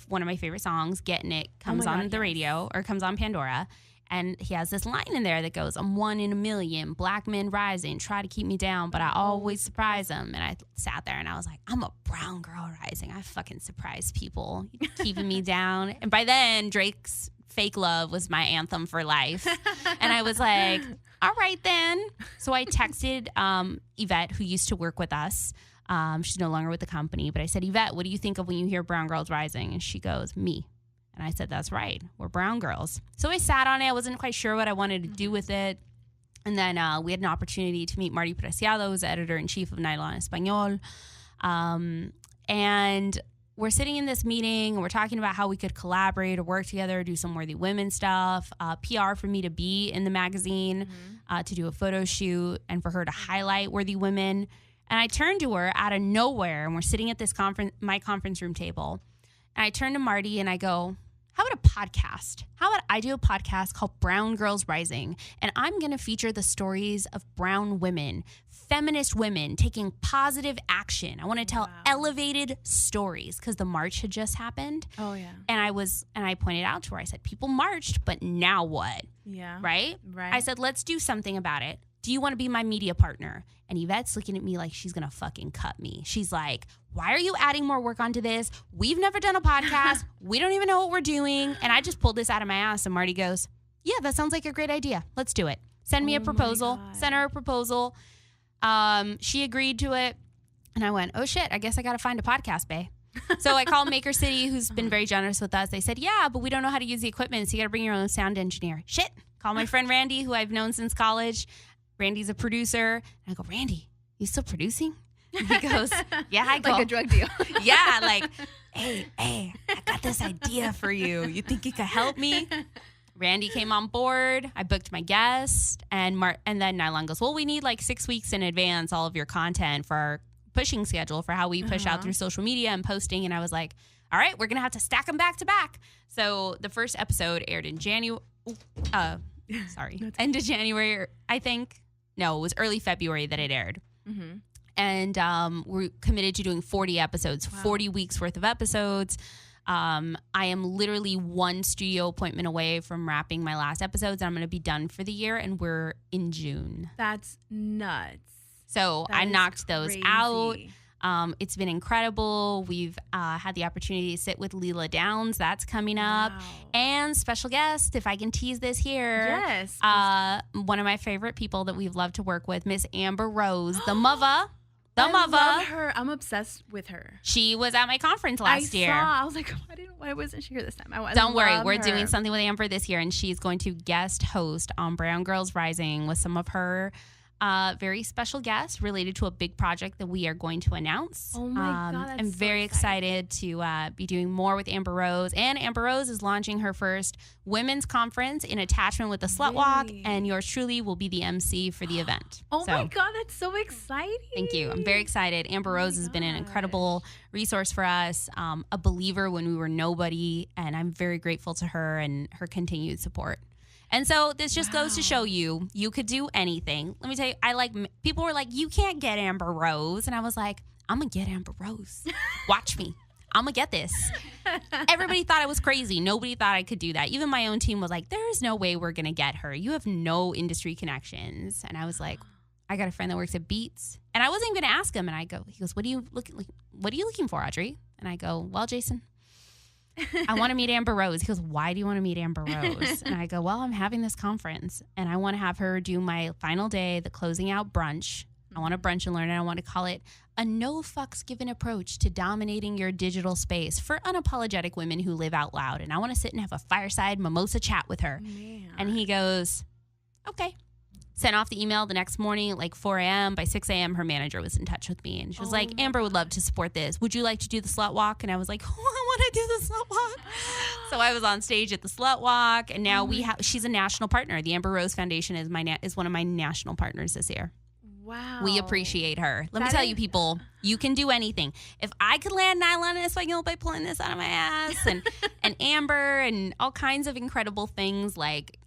one of my favorite songs, Getting It, comes on the radio or comes on Pandora. And he has this line in there that goes, I'm one in a million, black men rising, try to keep me down, but I always surprise them. And I sat there and I was like, I'm a brown girl rising. I fucking surprise people, keeping me down. And by then, Drake's Fake Love was my anthem for life. And I was like, all right then. So I texted Yvette, who used to work with us. She's no longer with the company, but I said, Yvette, what do you think of when you hear Brown Girls Rising? And she goes, me. And I said, that's right. We're brown girls. So I sat on it. I wasn't quite sure what I wanted to do with it. And then we had an opportunity to meet Marty Preciado, who's the editor-in-chief of Nylon Espanol. And we're sitting in this meeting and we're talking about how we could collaborate or work together, do some Worthy Women stuff, PR for me to be in the magazine, to do a photo shoot, and for her to highlight Worthy Women. And I turned to her out of nowhere, and we're sitting at this my conference room table. And I turned to Marty and I go, how about a podcast? How about I do a podcast called Brown Girls Rising? And I'm going to feature the stories of brown women, feminist women taking positive action. I want to tell elevated stories because the march had just happened. Oh, yeah. And I pointed out to her, I said, people marched, but now what? Yeah. Right? Right. I said, let's do something about it. Do you want to be my media partner? And Yvette's looking at me like she's going to fucking cut me. She's like, why are you adding more work onto this? We've never done a podcast. We don't even know what we're doing. And I just pulled this out of my ass. And Marty goes, yeah, that sounds like a great idea. Let's do it. Send me a proposal. Send her a proposal. She agreed to it. And I went, oh shit, I guess I got to find a podcast, bae. So I called Maker City, who's been very generous with us. They said, yeah, but we don't know how to use the equipment. So you got to bring your own sound engineer. Shit. Call my friend Randy, who I've known since college. Randy's a producer. And I go, Randy, you still producing? And he goes, yeah, I go. Like a drug deal. Yeah, like, hey, I got this idea for you. You think you could help me? Randy came on board. I booked my guest. And then Nylon goes, well, we need like 6 weeks in advance all of your content for our pushing schedule for how we push out through social media and posting. And I was like, all right, we're going to have to stack them back to back. So the first episode aired in end of January, I think. No, it was early February that it aired. Mm-hmm. And we're committed to doing 40 episodes, 40 weeks worth of episodes. I am literally one studio appointment away from wrapping my last episodes. And I'm going to be done for the year, and we're in June. That's nuts. So I knocked those out. It's been incredible. We've had the opportunity to sit with Leela Downs. That's coming up. And special guest, if I can tease this here. Yes. One of my favorite people that we've loved to work with, Miss Amber Rose, the mother. I love her. I'm obsessed with her. She was at my conference last year. I was like, why wasn't she here this time? Don't worry. We're doing something with Amber this year, and she's going to guest host on Brown Girls Rising with some of her very special guests related to a big project that we are going to announce. Oh my God, that's I'm very excited to be doing more with Amber Rose. And Amber Rose is launching her first women's conference in attachment with the Slut Walk, and yours truly will be the MC for the event. Oh my God, that's so exciting. Thank you. I'm very excited. Amber Rose has been an incredible resource for us, a believer when we were nobody, and I'm very grateful to her and her continued support. And so this just goes to show you could do anything. Let me tell you, people were like, you can't get Amber Rose. And I was like, I'm going to get Amber Rose. Watch me. I'm going to get this. Everybody thought I was crazy. Nobody thought I could do that. Even my own team was like, there is no way we're going to get her. You have no industry connections. And I was like, I got a friend that works at Beats. And I wasn't even going to ask him. And he goes, what are you looking for, Audrey? And I go, well, Jason, I want to meet Amber Rose. He goes, why do you want to meet Amber Rose? And I go, well, I'm having this conference and I want to have her do my final day, the closing out brunch. I want to brunch and learn, and I want to call it a no fucks given approach to dominating your digital space for unapologetic women who live out loud. And I want to sit and have a fireside mimosa chat with her. Man. And he goes, okay. Sent off the email the next morning at like 4 a.m. By 6 a.m., her manager was in touch with me. And she was like, Amber would love to support this. Would you like to do the Slut Walk? And I was like, I want to do the Slut Walk. So I was on stage at the Slut Walk. And now she's a national partner. The Amber Rose Foundation is one of my national partners this year. Wow. We appreciate her. Let me tell you, people, you can do anything. If I could land Nylon Espanol by pulling this out of my ass and Amber and all kinds of incredible things, like,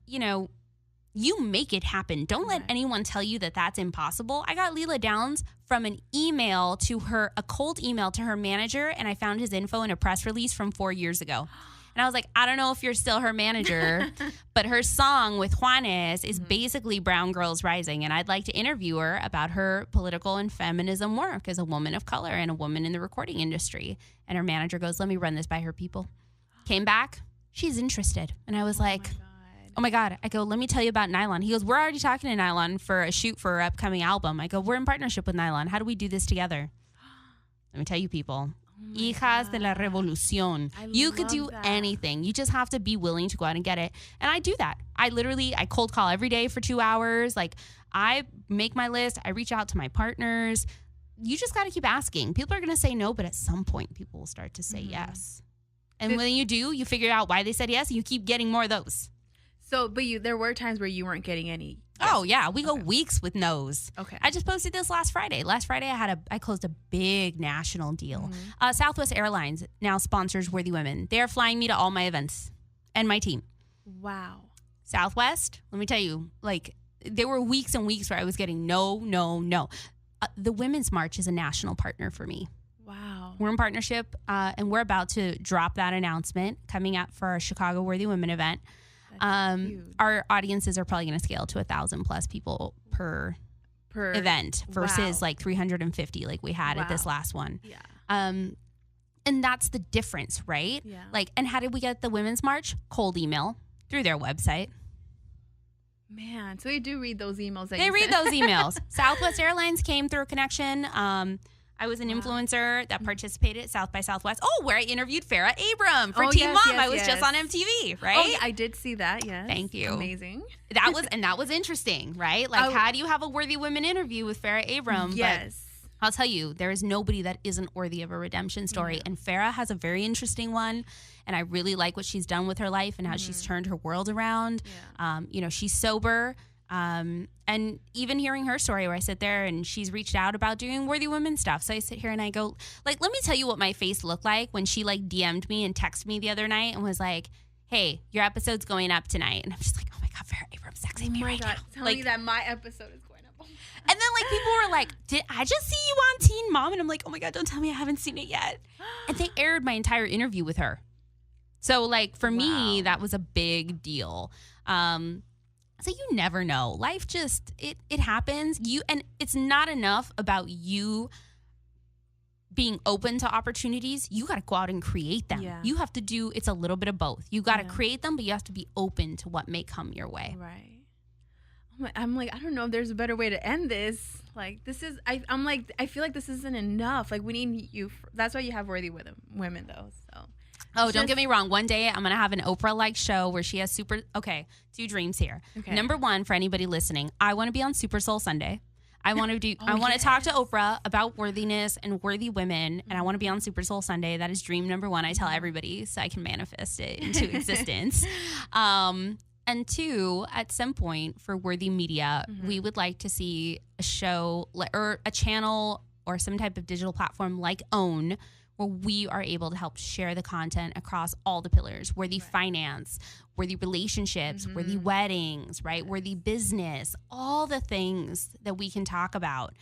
you make it happen. Don't let anyone tell you that that's impossible. I got Leela Downs from a cold email to her manager, and I found his info in a press release from 4 years ago. And I was like, I don't know if you're still her manager, but her song with Juanes is basically Brown Girls Rising, and I'd like to interview her about her political and feminism work as a woman of color and a woman in the recording industry. And her manager goes, let me run this by her people. Came back, she's interested. And I was like, oh my God. I go, let me tell you about Nylon. He goes, we're already talking to Nylon for a shoot for our upcoming album. I go, we're in partnership with Nylon. How do we do this together? Let me tell you, people. Hijas de la Revolución. You could do anything. You just have to be willing to go out and get it. And I do that. I cold call every day for 2 hours. Like, I make my list. I reach out to my partners. you just got to keep asking. People are going to say no, but at some point people will start to say yes. And when you do, you figure out why they said yes, and you keep getting more of those. So, but there were times where you weren't getting any. Oh yeah, we go weeks with no's. Okay. I just posted this last Friday. Last Friday, I closed a big national deal. Southwest Airlines now sponsors Worthy Women. They are flying me to all my events and my team. Wow. Southwest, let me tell you, like there were weeks and weeks where I was getting no. The Women's March is a national partner for me. Wow. We're in partnership, and we're about to drop that announcement coming up for our Chicago Worthy Women event. Our audiences are probably going to scale to 1,000+ people per event versus like 350 like we had at this last one. Yeah. And that's the difference, right? Yeah. Like, and how did we get the Women's March? Cold email through their website. Man, so they do read those emails. They read those emails. Southwest Airlines came through a connection. I was an influencer that participated at South by Southwest. Oh, where I interviewed Farrah Abram for Teen Mom. I was just on MTV, right? Oh, yeah, I did see that. Yes. Thank you. Amazing. That was interesting, right? Like, how do you have a Worthy Women interview with Farrah Abram? Yes. But I'll tell you, there is nobody that isn't worthy of a redemption story. Yeah. And Farrah has a very interesting one. And I really like what she's done with her life and how she's turned her world around. Yeah. She's sober. And even hearing her story where I sit there and she's reached out about doing Worthy Women stuff. So I sit here and I go, like, let me tell you what my face looked like when she like DM'd me and texted me the other night and was like, hey, your episode's going up tonight. And I'm just like, oh my God, Farrah Abrams texting me right now. Tell me that my episode is going up. And then like people were like, did I just see you on Teen Mom? And I'm like, oh my God, don't tell me I haven't seen it yet. And they aired my entire interview with her. So like for me, that was a big deal. So you never know. Life just, it happens. And it's not enough about you being open to opportunities. You got to go out and create them. Yeah. You have to it's a little bit of both. You got to create them, but you have to be open to what may come your way. Right. I'm like, I don't know if there's a better way to end this. Like, this is, I'm like, I feel like this isn't enough. Like, we need you. That's why you have Worthy Women, though. So. Oh, don't get me wrong. One day I'm going to have an Oprah-like show where she has two dreams here. Okay. Number one, for anybody listening, I want to be on Super Soul Sunday. I want to to talk to Oprah about worthiness and worthy women, and I want to be on Super Soul Sunday. That is dream number one. I tell everybody so I can manifest it into existence. And two, at some point for Worthy Media, we would like to see a show or a channel or some type of digital platform like OWN, where we are able to help share the content across all the pillars, worthy finance, worthy relationships, worthy weddings, right? Worthy business, all the things that we can talk about,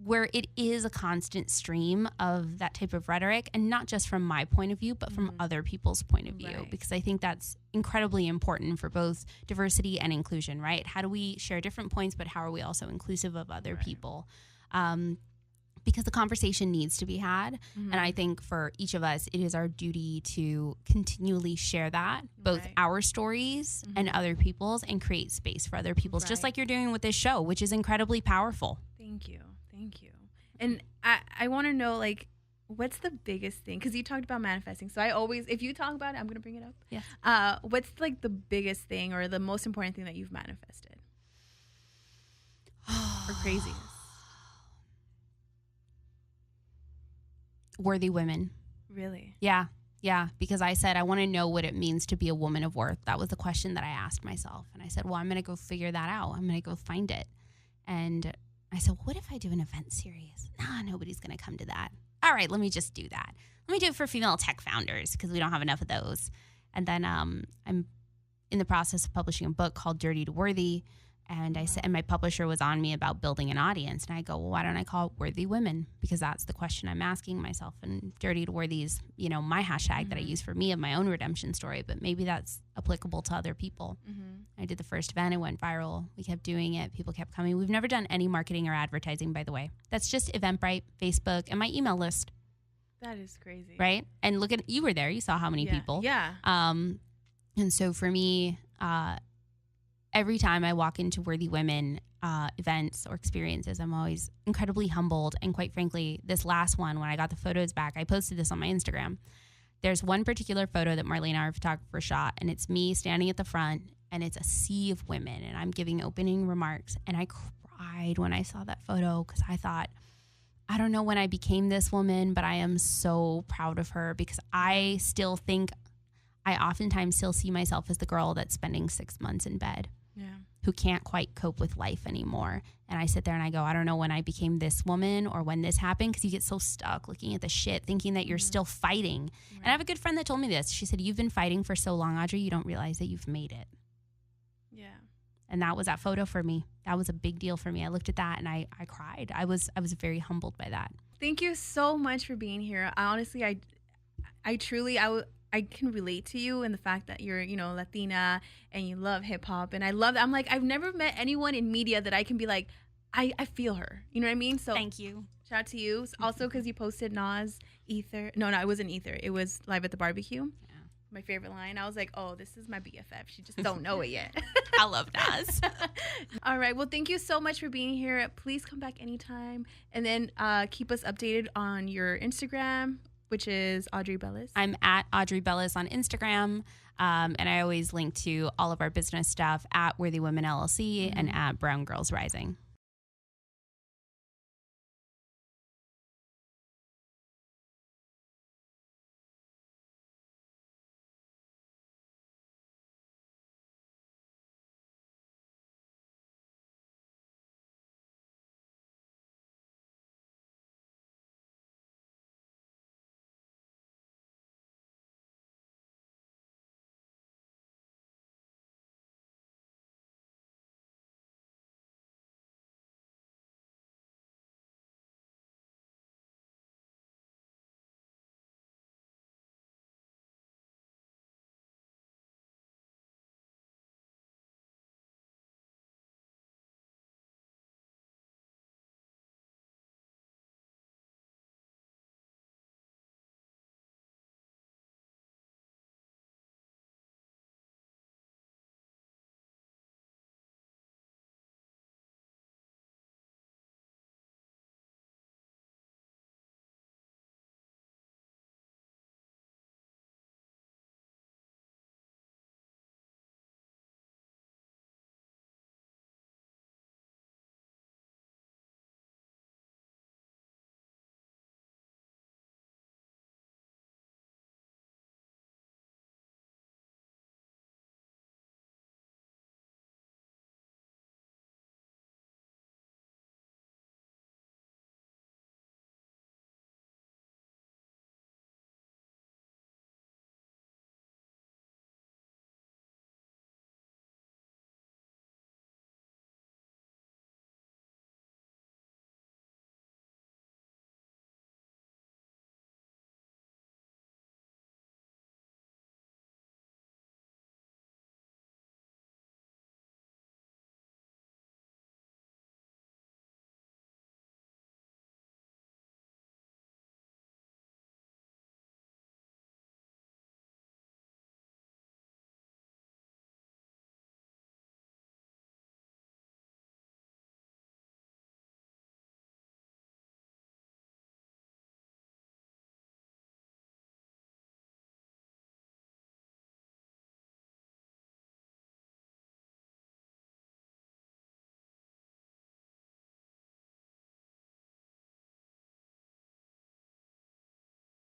where it is a constant stream of that type of rhetoric, and not just from my point of view, but from other people's point of view, because I think that's incredibly important for both diversity and inclusion, right? How do we share different points, but how are we also inclusive of other people? Because the conversation needs to be had. And I think for each of us, it is our duty to continually share that, both our stories and other people's, and create space for other people's, just like you're doing with this show, which is incredibly powerful. Thank you. And I want to know, like, what's the biggest thing? Because you talked about manifesting. So I always, if you talk about it, I'm going to bring it up. Yeah. What's, like, the biggest thing or the most important thing that you've manifested? Or craziness? Worthy women. Really? Yeah, because I said I want to know what it means to be a woman of worth. That was the question that I asked myself. And I said, well, I'm going to go figure that out. I'm going to go find it. And I said, well, what if I do an event series? Nobody's going to come to that. All right, let me just do that. Let me do it for female tech founders because we don't have enough of those. And then I'm in the process of publishing a book called Dirty to Worthy. And I said, and my publisher was on me about building an audience. And I go, well, why don't I call it Worthy Women? Because that's the question I'm asking myself. And Dirty to Worthy is, my hashtag that I use for me of my own redemption story. But maybe that's applicable to other people. I did the first event. It went viral. We kept doing it. People kept coming. We've never done any marketing or advertising, by the way. That's just Eventbrite, Facebook, and my email list. That is crazy. Right? And look at, you were there. You saw how many people. Yeah. And so for me, every time I walk into Worthy Women events or experiences, I'm always incredibly humbled. And quite frankly, this last one, when I got the photos back, I posted this on my Instagram. There's one particular photo that Marlene, our photographer, shot, and it's me standing at the front, and it's a sea of women, and I'm giving opening remarks, and I cried when I saw that photo because I thought, I don't know when I became this woman, but I am so proud of her because I still think I oftentimes still see myself as the girl that's spending 6 months in bed, who can't quite cope with life anymore. And I sit there and I go, I don't know when I became this woman or when this happened, because you get so stuck looking at the shit, thinking that you're still fighting. Right. And I have a good friend that told me this. She said, you've been fighting for so long, Audrey, you don't realize that you've made it. Yeah. And that was that photo for me. That was a big deal for me. I looked at that and I cried. I was very humbled by that. Thank you so much for being here. Honestly, I truly I can relate to you in the fact that you're, Latina and you love hip hop. And I love that. I'm like, I've never met anyone in media that I can be like, I feel her. You know what I mean? So thank you. Shout out to you. Also, because you posted Nas Ether. No, it wasn't Ether. It was Live at the Barbecue. Yeah. My favorite line. I was like, oh, this is my BFF. She just don't know it yet. I love Nas. All right. Well, thank you so much for being here. Please come back anytime. And then keep us updated on your Instagram, which is Audrey Bellis. I'm at Audrey Bellis on Instagram. And I always link to all of our business stuff at Worthy Women LLC and at Brown Girls Rising.